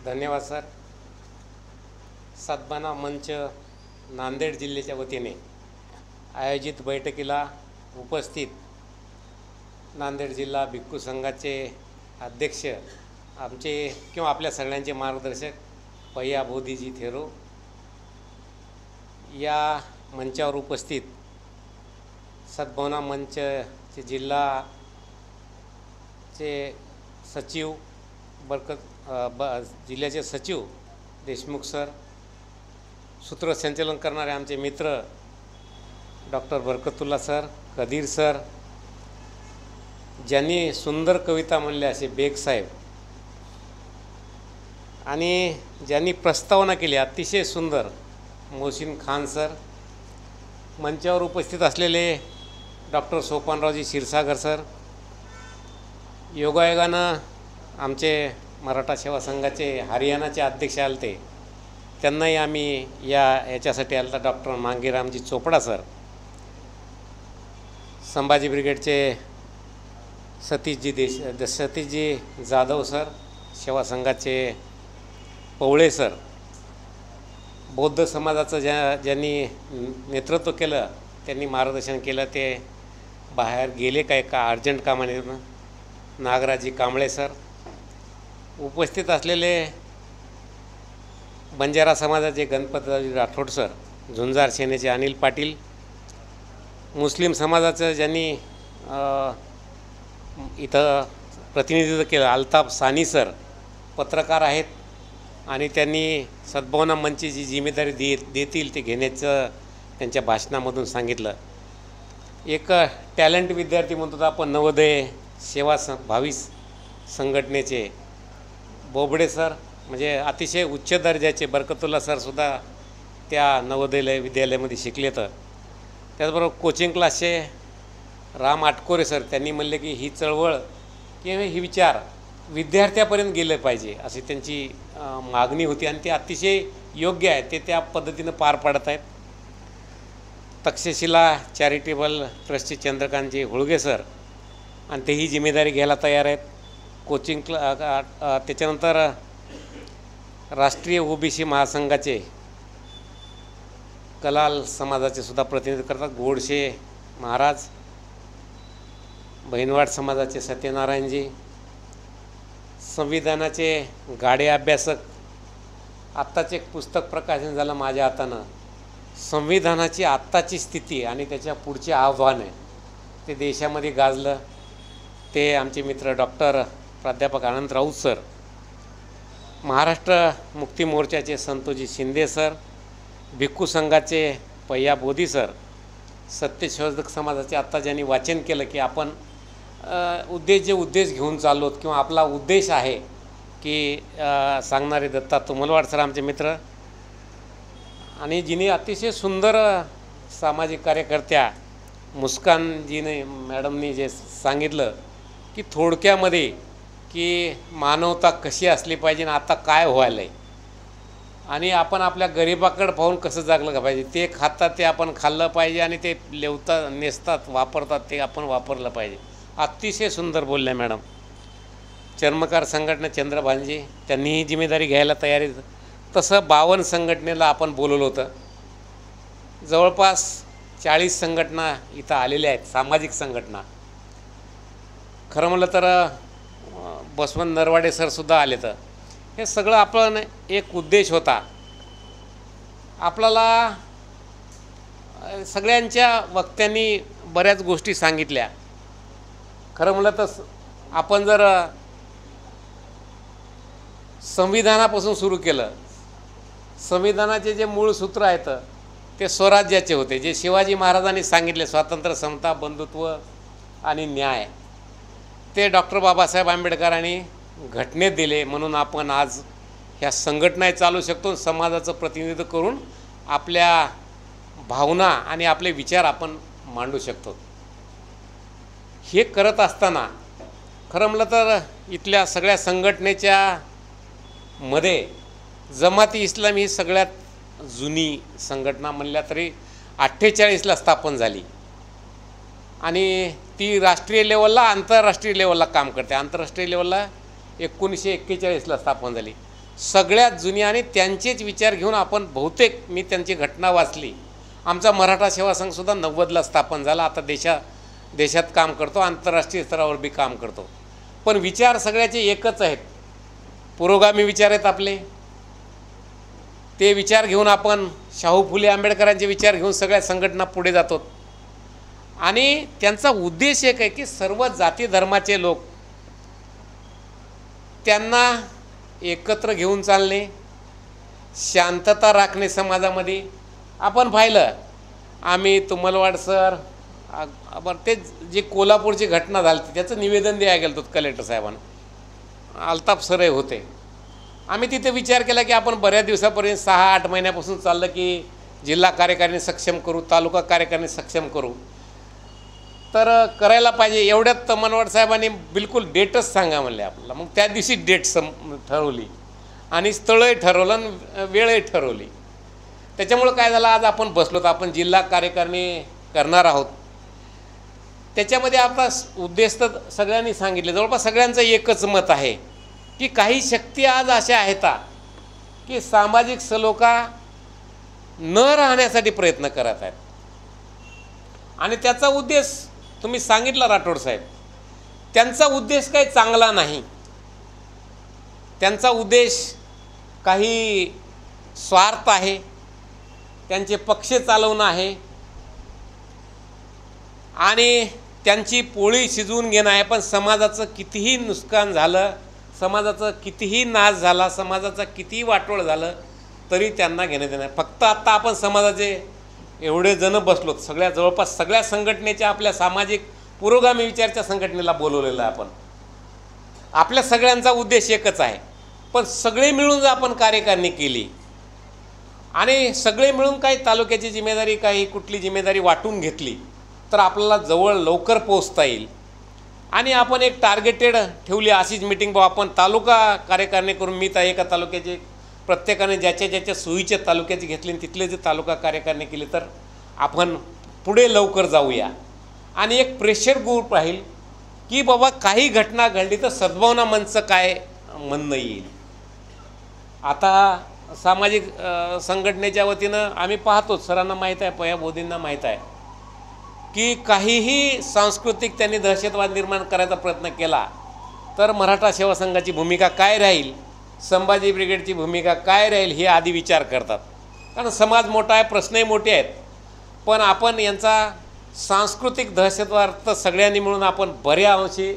धन्यवाद सर. सद्भावना मंच नांदेड जिल्ह्याच्या वतीने आयोजित बैठकीला उपस्थित नांदेड जिल्हा भिक्खू संघाचे अध्यक्ष आमचे किंवा आपल्या सगळ्यांचे मार्गदर्शक पय्या बोधीजी थेरो, या मंचावर उपस्थित सद्भावना मंचचे जिल्ह्याचे सचिव जिल्ह्याचे सचिव देशमुख सर, सूत्रसंचालन करणारे आमचे मित्र doctor Barkatullah sir, Kadir sir, ज्यांनी सुंदर कविता म्हणल्या असे बेग साहेब, आणि ज्यांनी प्रस्तावना केली अतिशय सुंदर मोहसिन खान सर, मंचावर उपस्थित असलेले डॉक्टर सोपानरावजी क्षीरसागर सर, योगायोगानं आमचे मराठा सेवा संघाचे हरियाणाचे अध्यक्ष आलते, त्यांनाही आम्ही याच्यासाठी आलता डॉक्टर मांगीरामजी चोपडा सर, संभाजी ब्रिगेडचे सतीशजी जाधव सर, सेवा संघाचे पवळे सर, बौद्ध समाजाचं ज्यांनी नेतृत्व केलं, त्यांनी मार्गदर्शन केलं, ते बाहेर गेले का अर्जंट कामाने, नागराजी कांबळे सर, उपस्थित असलेले बंजारा समाजाचे गणपतरावजी राठोड सर, झुंजार सेनेचे अनिल पाटील, मुस्लिम समाजाचं ज्यांनी इथं प्रतिनिधित्व केलं अल्ताफ सानी सर, पत्रकार आहेत आणि त्यांनी सद्भावना मंचची जी जिम्मेदारी देतील ते घेण्याचं त्यांच्या भाषणामधून सांगितलं. एक टॅलेंट विद्यार्थी म्हणतो आपण नवोदय सेवा भावी संघटनेचे बोबडे सर, म्हणजे अतिशय उच्च दर्जाचे बरकतुल्ला सरसुद्धा त्या नवोदय विद्यालयामध्ये शिकले. तर त्याचबरोबर कोचिंग क्लासचे राम आटकोरे सर, त्यांनी म्हणले की ही चळवळ किंवा ही विचार विद्यार्थ्यापर्यंत गेले पाहिजे अशी त्यांची मागणी होती आणि ते अतिशय योग्य आहे, ते त्या पद्धतीनं पार पाडत आहेत. तक्षशिला चॅरिटेबल ट्रस्टचे चंद्रकांतजी हुळगे सर, आणि तेही जिम्मेदारी घ्यायला तयार आहेत. कोचिंग त्याच्यानंतर राष्ट्रीय ओबीसी महासंघाचे कलाल समाजाचे सुद्धा प्रतिनिधित्व करतात गोडशे महाराज, बहिणवाड समाजाचे सत्यनारायणजी, संविधानाचे गाडे अभ्यासक, आत्ताचे एक पुस्तक प्रकाशन झालं माझ्या हातानं, संविधानाची आत्ताची स्थिती आणि त्याच्या पुढचे आव्हाने, ते देशामध्ये गाजलं, ते आमचे मित्र डॉक्टर प्राध्यापक आनंद राऊत सर, महाराष्ट्र मुक्ती मोर्चाचे संतोजी शिंदे सर, भिक्खू संघाचे पय्या बोधी सर, सत्यशोधक समाजाचे आत्ता ज्यांनी वाचन केलं की आपण उद्देश घेऊन चाललोत किंवा आपला उद्देश आहे की सांगणारे दत्ता तुमलवाड सर आमचे मित्र, आणि जिने अतिशय सुंदर सामाजिक कार्यकर्त्या मुस्कानजीने मॅडमनी जे सांगितलं की थोडक्यामध्ये की मानवता कशी असली पाहिजे आणि आता काय व्हायला आहे आणि आपण आपल्या गरिबाकडे पाहून कसं जागलं का पाहिजे, ते खातात ते आपण खाल्लं पाहिजे आणि ते लेवतात नेसतात वापरतात ते आपण वापरलं पाहिजे. अतिशय सुंदर बोलल्या मॅडम. चर्मकार संघटना चंद्रभानजी, त्यांनीही जिम्मेदारी घ्यायला तयारी. तसं 52 संघटनेला आपण बोलवलं होतं. जवळपास 40 संघटना इथं आलेल्या आहेत, सामाजिक संघटना. खरं म्हटलं तर बसवंत नरवाडे सरसुद्धा आले. तर हे सगळं आपण एक उद्देश होता. आपल्याला सगळ्यांच्या वक्त्यांनी बऱ्याच गोष्टी सांगितल्या. खरं म्हटलं तर आपण जर संविधानापासून सुरू केलं, संविधानाचे जे मूळ सूत्र आहेत ते स्वराज्याचे होते, जे शिवाजी महाराजांनी सांगितले, स्वातंत्र्य, समता, बंधुत्व आणि न्याय, ते डॉक्टर बाबासाहेब आंबेडकरांनी घटनेत दिले. म्हणून आपण आज ह्या संघटना चालू शकतो, समाजाचं प्रतिनिधित्व करून आपल्या भावना आणि आपले विचार आपण मांडू शकतो. हे करत असताना खरं म्हटलं तर इथल्या सगळ्या संघटनेच्या मध्ये जमाती इस्लामी ही सगळ्यात जुनी संघटना म्हणल्या तरी 48ला स्थापन झाली आणि ती राष्ट्रीय लेवलला आंतरराष्ट्रीय लेवलला काम करते. आंतरराष्ट्रीय लेवलला 1941ला स्थापन झाली. सगळ्यात जुनी आणि त्यांचेच विचार घेऊन आपण बहुतेक मी त्यांची घटना वाचली. आमचा मराठा सेवा संघसुद्धा 90ला स्थापन झाला. आता देशात काम करतो, आंतरराष्ट्रीय स्तरावर बी काम करतो. पण विचार सगळ्याचे एकच आहेत, पुरोगामी विचार आहेत आपले. ते विचार घेऊन आपण शाहू फुले आंबेडकरांचे विचार घेऊन सगळ्या संघटना पुढे जातो. आणि त्यांचा उद्देश एक आहे की सर्व जाती धर्माचे लोक त्यांना एकत्र घेऊन चालणे, शांतता राखणे समाजामध्ये. आपण पाहिलं, आम्ही तुमलवाड सर आपण ते जे कोल्हापूरची घटना झाली त्याचं निवेदन द्यायला गेलो होतो कलेक्टर साहेबांना. अल्ताफ सरही होते. आम्ही तिथे विचार केला की आपण बऱ्याच दिवसापर्यंत 6-8 महिन्यापासून चाललं की जिल्हा कार्यकारिणी सक्षम करू, तालुका कार्यकारिणी सक्षम करू, तर करायला पाहिजे. एवढ्यात मनवाड साहेबांनी बिलकुल डेटच सांगा म्हणले आपल्याला. मग त्या दिवशी डेट ठरवली आणि स्थळही ठरवलं आणि वेळही ठरवली. त्याच्यामुळं काय झालं, आज आपण बसलो तर आपण जिल्हा कार्यकारिणी करणार आहोत. त्याच्यामध्ये आपला उद्देश तर सगळ्यांनी सांगितले, जवळपास सगळ्यांचं एकच मत आहे की काही शक्ती आज अशा आहेत की सामाजिक सलोखा न राहण्यासाठी प्रयत्न करत आहेत. आणि त्याचा उद्देश तुम्ही सांगितला राठोड साहेब, त्यांचा उद्देश काही चांगला नाही. त्यांचा उद्देश काही स्वार्थ आहे, त्यांचे पक्ष चालवणं आहे आणि त्यांची पोळी शिजवून घेणं आहे. पण समाजाचं कितीही नुकसान झालं, समाजाचं कितीही नाश झाला, समाजाचा कितीही वाटोळ झालं तरी त्यांना घेणं देणं आहे. फक्त आत्ता आपण समाजाचे एवढे जण बसलो, सगळ्या जवळपास सगळ्या संघटनेच्या आपल्या सामाजिक पुरोगामी विचारच्या संघटनेला बोलवलेलं आहे आपण. आपल्या सगळ्यांचा उद्देश एकच आहे. पण सगळे मिळून जर आपण कार्यकारिणी केली आणि सगळे मिळून काही तालुक्याची जिम्मेदारी, काही कुठली जिम्मेदारी वाटून घेतली तर आपल्याला जवळ लवकर पोहोचता येईल. आणि आपण एक टार्गेटेड ठेवली अशीच मीटिंग, बघा आपण तालुका कार्यकारिणी करून, मी तर एका तालुक्याचे प्रत्येकाने ज्याच्या सोयीच्या तालुक्याची घेतली आणि तिथले जे तालुका कार्यकारिणी केली तर आपण पुढे लवकर जाऊया. आणि एक प्रेशर ग्रुप राहील की बाबा काही घटना घडली तर सद्भावना मंचचं काय म्हणणं येईल. आता सामाजिक संघटनेच्या वतीनं आम्ही पाहतो, सरांना माहीत आहे, पया बोधींना माहीत आहे की काहीही सांस्कृतिक त्यांनी दहशतवाद निर्माण करायचा प्रयत्न केला तर मराठा सेवा संघाची भूमिका काय राहील, संभाजी ब्रिगेडची भूमिका काय राहील हे आधी विचार करतात. कारण समाज मोठा आहे, प्रश्नही मोठे आहेत. पण आपण यांचा सांस्कृतिक दहशतवाद तर सगळ्यांनी मिळून आपण बऱ्या अंशी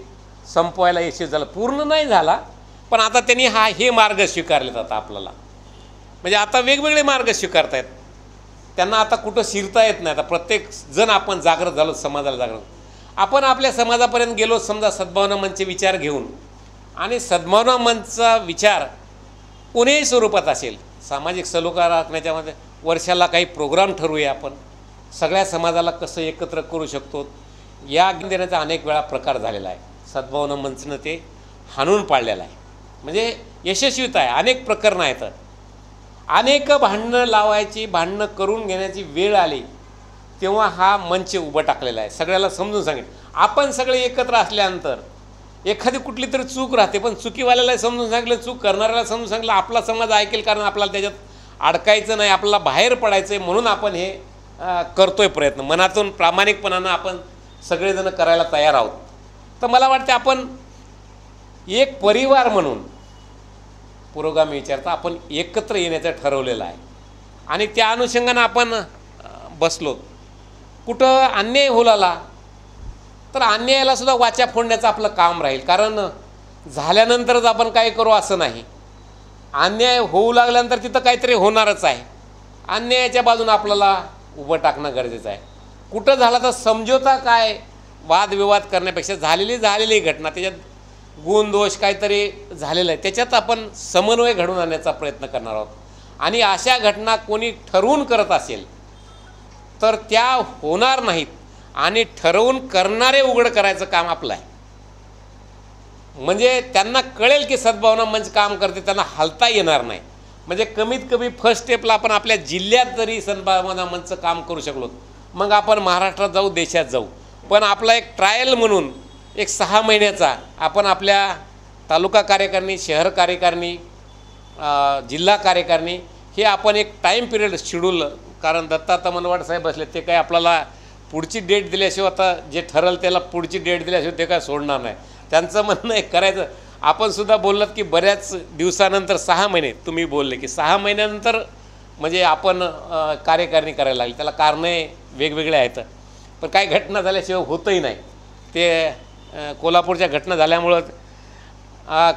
संपवायला यशस्वी झालं. पूर्ण नाही झाला, पण आता त्यांनी हे मार्ग स्वीकारलेत. आता आपल्याला म्हणजे आता वेगवेगळे मार्ग स्वीकारतायत. त्यांना आता कुठं शिरता येत नाही. आता प्रत्येक जण आपण जागृत झालो, समाजाला जागृत. आपण आपल्या समाजापर्यंत गेलो समजा सद्भावना मंचचे विचार घेऊन, आणि सद्भावना मंचचा विचार कोणीही स्वरूपात असेल, सामाजिक सलोखा राखण्याच्यामध्ये वर्षाला काही प्रोग्राम ठरवूया, आपण सगळ्या समाजाला कसं एकत्र करू शकतो या देण्याचा अनेक वेळा प्रकार झालेला आहे. सद्भावना मंचनं ते हाणून पाडलेलं आहे, म्हणजे यशस्वीत आहे. अनेक प्रकरणं आहेत, अनेक भांडणं लावायची, भांडणं करून घेण्याची वेळ आली तेव्हा हा मंच उभं टाकलेला आहे. सगळ्याला समजून सांगेल, आपण सगळे एकत्र असल्यानंतर एखादी कुठली तरी चूक राहते, पण चुकीवाल्याला समजून सांगितलं, चूक करणाऱ्याला समजून सांगितलं, आपला समाज ऐकेल. कारण आपल्याला त्याच्यात अडकायचं नाही, आपल्याला बाहेर पडायचं आहे, म्हणून आपण हे करतोय प्रयत्न. मनातून प्रामाणिकपणानं आपण सगळेजण करायला तयार आहोत. तर मला वाटते आपण एक परिवार म्हणून पुरोगामी विचारता आपण एकत्र येण्याचं ठरवलेलं आहे. आणि त्या अनुषंगानं आपण बसलो. कुठं अन्याय होऊ लागला तर अन्यायाला सुद्धा वाचा फोडण्याचं आपलं काम राहील. कारण झाल्यानंतरच आपण काय करू असं नाही. अन्याय होऊ लागल्यानंतर तिथं काहीतरी होणारच आहे. अन्यायाच्या बाजूने आपल्याला उभं टाकणं गरजेचं आहे. कुठं झाला तर समझोता काय, वादविवाद करण्यापेक्षा झालेली घटना, त्याच्यात गुण दोष काहीतरी झालेलं आहे, त्याच्यात आपण समन्वय घडवून आणण्याचा प्रयत्न करणार आहोत. आणि अशा घटना कोणी ठरवून करत असेल तर त्या होणार नाहीत. आणि ठरवून करणारे उघड करायचं काम आपलं आहे. म्हणजे त्यांना कळेल की सद्भावना मंच काम करते, त्यांना हलता येणार नाही. म्हणजे कमीत कमी फर्स्ट स्टेपला आपण आपल्या जिल्ह्यात जरी सद्भावना मंच काम करू शकलो, मग आपण महाराष्ट्रात जाऊ, देशात जाऊ. पण आपला एक ट्रायल म्हणून एक 6 महिन्याचा आपण आपल्या तालुका कार्यकारिणी, शहर कार्यकारिणी, जिल्हा कार्यकारिणी हे आपण एक टाईम पिरियड शेड्यूल, कारण दत्तात्रय मनवाड साहेब बसले ते काय आपल्याला पुढची डेट दिल्याशिवाय, आता जे ठरल त्याला पुढची डेट दिल्याशिवाय ते काय सोडणार नाही. त्यांचं म्हणणं आहे करायचं. आपण सुद्धा बोललात की बऱ्याच दिवसानंतर 6 महिने तुम्ही बोलले की 6 महिन्यानंतर म्हणजे आपण कार्यकारिणी करायला लागली. त्याला कारणे वेगवेगळे आहेत, पण काही घटना झाल्याशिवाय होतही नाही. ते कोल्हापूरच्या घटना झाल्यामुळं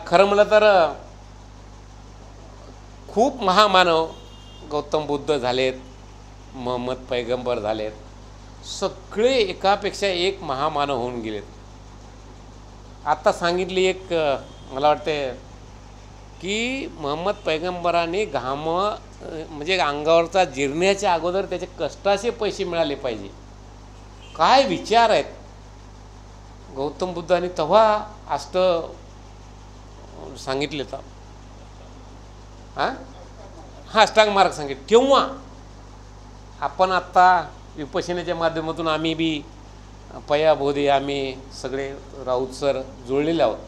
खरं म्हणलं तर खूप महामानव गौतम बुद्ध झालेत, मोहम्मद पैगंबर झालेत, सगळे एकापेक्षा एक महामानव होऊन गेलेत. आता सांगितली एक मला वाटते की मोहम्मद पैगंबराने म्हणजे अंगावरचा जिरण्याच्या अगोदर त्याचे कष्टाचे पैसे मिळाले पाहिजे. काय विचार आहेत गौतम बुद्धाने तेव्हा अष्ट सांगितले तर अष्टांग मार्ग सांगितले. तेव्हा आपण आत्ता विपश्यनेच्या माध्यमातून आम्ही बी पयाबोधी आम्ही सगळे राऊत सर जुळलेले आहोत.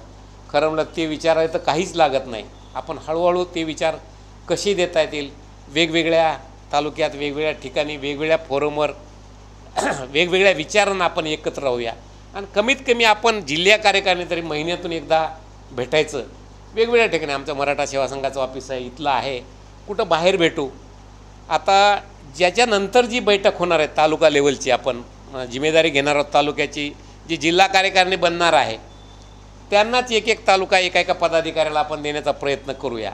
खरं म्हणलं ते विचार तर काहीच लागत नाही. आपण हळूहळू ते विचार कसे देता येतील, वेगवेगळ्या तालुक्यात वेगवेगळ्या ठिकाणी वेगवेगळ्या फोरमवर वेगवेगळ्या विचारांना आपण एकत्र राहूया आणि कमीत कमी आपण जिल्हा कार्यकारिणी तरी महिन्यातून एकदा भेटायचं. वेगवेगळ्या ठिकाणी आमचं मराठा सेवा संघाचं ऑफिस आहे, इथलं आहे, कुठं बाहेर भेटू. आता ज्याच्यानंतर जी बैठक होणार आहे तालुका लेवलची, आपण जिम्मेदारी घेणार आहोत तालुक्याची, जी जिल्हा कार्यकारिणी बनणार आहे त्यांनाच एक एक तालुका एका पदाधिकाऱ्याला आपण देण्याचा प्रयत्न करूया.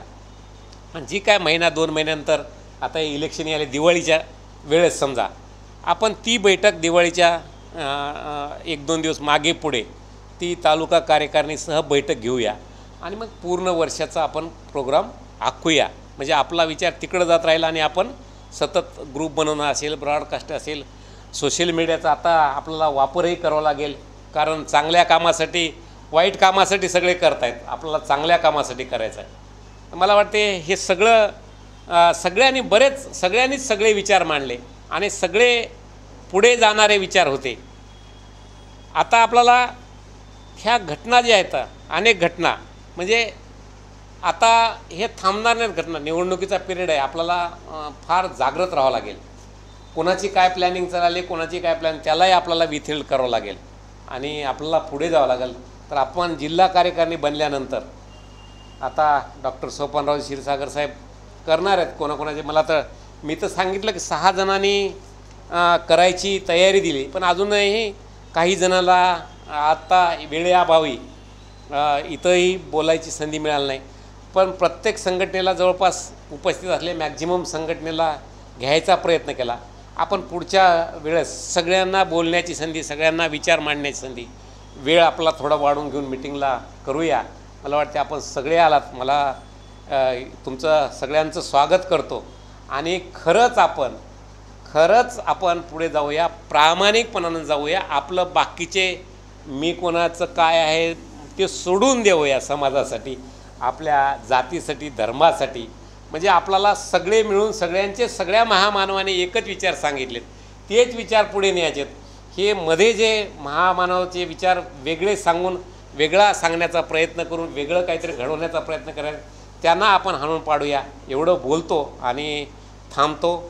आणि जी काय महिना 2 महिन्यानंतर आता इलेक्शन आले दिवाळीच्या वेळेस समजा आपण ती बैठक दिवाळीच्या 1-2 दिवस मागे पुढे ती तालुका कार्यकारिणीसह बैठक घेऊया आणि मग पूर्ण वर्षाचा आपण प्रोग्राम आखूया. म्हणजे आपला विचार तिकडं जात राहिला आणि आपण सतत ग्रुप बनवणं असेल, ब्रॉडकास्ट असेल, सोशल मीडियाचा आता आपल्याला वापरही करावा लागेल. कारण चांगल्या कामासाठी वाईट कामासाठी सगळे करतायत, आपल्याला चांगल्या कामासाठी करायचं आहे. मला वाटते हे सगळं सगळ्यांनीच सगळे विचार मांडले आणि सगळे पुढे जाणारे विचार होते. आता आपल्याला ह्या घटना ज्या आहेत अनेक घटना म्हणजे आता हे थांबणार नाहीत घटना. निवडणुकीचा पिरियड आहे, आपल्याला फार जागृत राहावं लागेल. कोणाची काय प्लॅनिंग चालली, कोणाची काय प्लॅन, त्यालाही आपल्याला विथिळ करावं लागेल आणि आपल्याला पुढे जावं लागेल. तर आपण जिल्हा कार्यकारिणी बनल्यानंतर आता डॉक्टर सोपानराव क्षीरसागर साहेब करणार आहेत कोणाकोणाचे. मला तर मी तर सांगितलं की 6 जणांनी करायची तयारी दिली, पण अजूनही काही जणाला आत्ता वेळेअभावी इथंही बोलायची संधी मिळाली नाही. पण प्रत्येक संघटनेला जवळपास उपस्थित असले मॅक्झिमम संघटनेला घ्यायचा प्रयत्न केला. आपण पुढच्या वेळेस सगळ्यांना बोलण्याची संधी, सगळ्यांना विचार मांडण्याची संधी, वेळ आपला थोडा वाढवून घेऊन मिटिंगला करूया. मला वाटते आपण सगळे आलात, मला तुमचं सगळ्यांचं स्वागत करतो आणि खरंच आपण पुढे जाऊया, प्रामाणिकपणानं जाऊया. आपलं बाकीचे मी कोणाचं काय आहे ते सोडून देऊया समाजासाठी, आपल्या जातीसाठी, धर्मासाठी. म्हणजे आपल्याला सगळे मिळून सगळ्या महामानवाने एकच विचार सांगितलेत, तेच विचार पुढे न्यायचेत. हे मध्ये जे महामानवाचे विचार वेगळे सांगून वेगळा सांगण्याचा प्रयत्न करून वेगळं काहीतरी घडवण्याचा प्रयत्न करायला त्यांना आपण हाणून पाडूया एवढं बोलतो आणि थांबतो.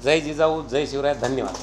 जय जिजाऊ, जय शिवराय, धन्यवाद.